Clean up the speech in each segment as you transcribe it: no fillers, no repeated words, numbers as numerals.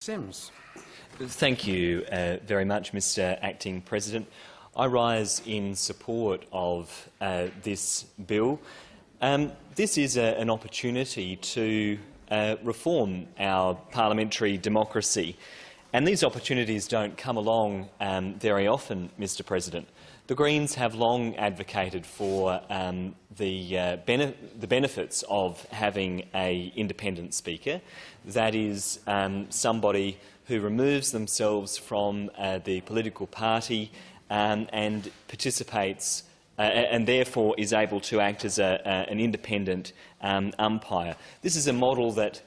Sims. Thank you very much, Mr Acting President. I rise in support of this bill. This is an opportunity to reform our parliamentary democracy, and these opportunities don't come along very often, Mr President. The Greens have long advocated for the benefits of having an independent Speaker, that is, somebody who removes themselves from the political party and participates and therefore is able to act as an independent umpire. This is a model that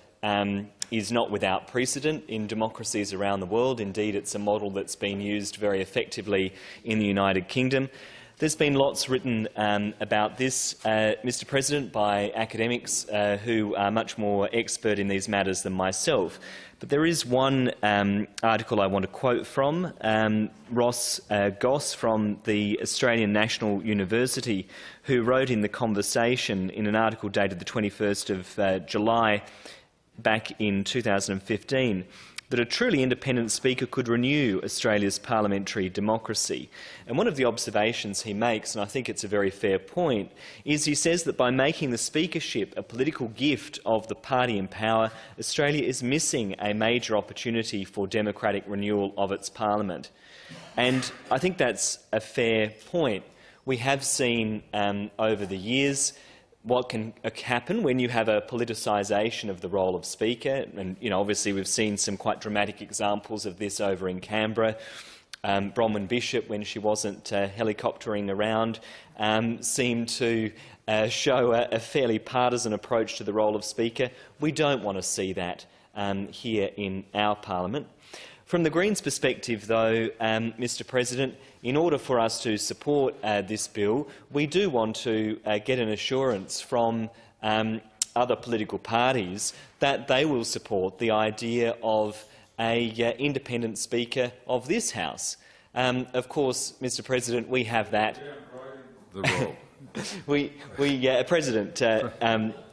is not without precedent in democracies around the world. Indeed, it's a model that's been used very effectively in the United Kingdom. There's been lots written about this, Mr President, by academics who are much more expert in these matters than myself. But there is one article I want to quote from, Ross Goss from the Australian National University, who wrote in The Conversation in an article dated the 21st of July back in 2015, that a truly independent Speaker could renew Australia's parliamentary democracy. And one of the observations he makes, and I think it's a very fair point, is he says that by making the Speakership a political gift of the party in power, Australia is missing a major opportunity for democratic renewal of its parliament. And I think that's a fair point. We have seen over the years what can happen when you have a politicisation of the role of Speaker. And obviously we've seen some quite dramatic examples of this over in Canberra. Bronwyn Bishop, when she wasn't helicoptering around, seemed to show a fairly partisan approach to the role of Speaker. We don't want to see that here in our parliament. From the Greens' perspective, though, Mr President, in order for us to support this bill, we do want to get an assurance from other political parties that they will support the idea of an independent Speaker of this House. Of course, Mr President, we have that. The role. President,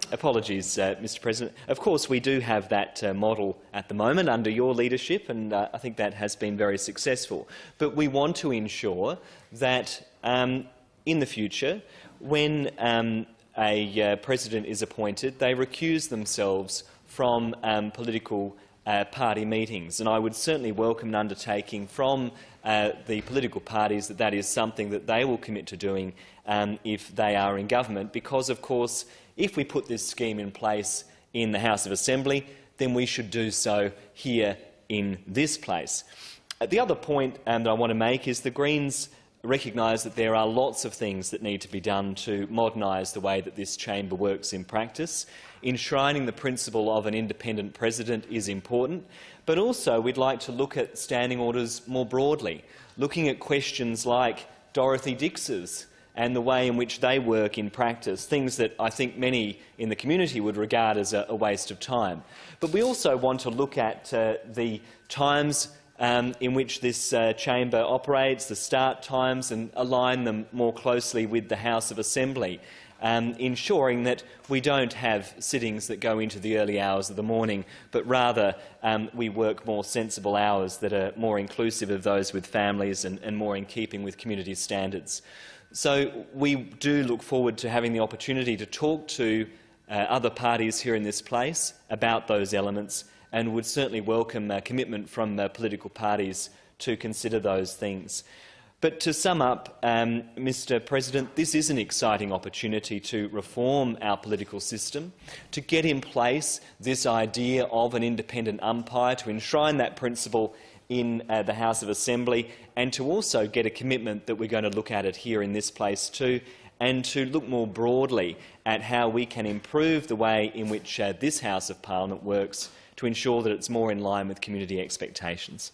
apologies, Mr President. Of course, we do have that model at the moment under your leadership, and I think that has been very successful. But we want to ensure that in the future, when a president is appointed, they recuse themselves from political party meetings. And I would certainly welcome an undertaking from the political parties that that is something that they will commit to doing if they are in government, because, of course, if we put this scheme in place in the House of Assembly, then we should do so here in this place. The other point that I want to make is the Greens recognise that there are lots of things that need to be done to modernise the way that this chamber works in practice. Enshrining the principle of an independent president is important, but also we'd like to look at standing orders more broadly, looking at questions like Dorothy Dix's and the way in which they work in practice, things that I think many in the community would regard as a waste of time. But we also want to look at the times in which this chamber operates, the start times, and align them more closely with the House of Assembly, ensuring that we don't have sittings that go into the early hours of the morning, but rather we work more sensible hours that are more inclusive of those with families and more in keeping with community standards. So we do look forward to having the opportunity to talk to other parties here in this place about those elements, and would certainly welcome a commitment from political parties to consider those things. But to sum up, Mr President, this is an exciting opportunity to reform our political system, to get in place this idea of an independent umpire, to enshrine that principle in the House of Assembly, and to also get a commitment that we're going to look at it here in this place too, and to look more broadly at how we can improve the way in which this House of Parliament works to ensure that it's more in line with community expectations.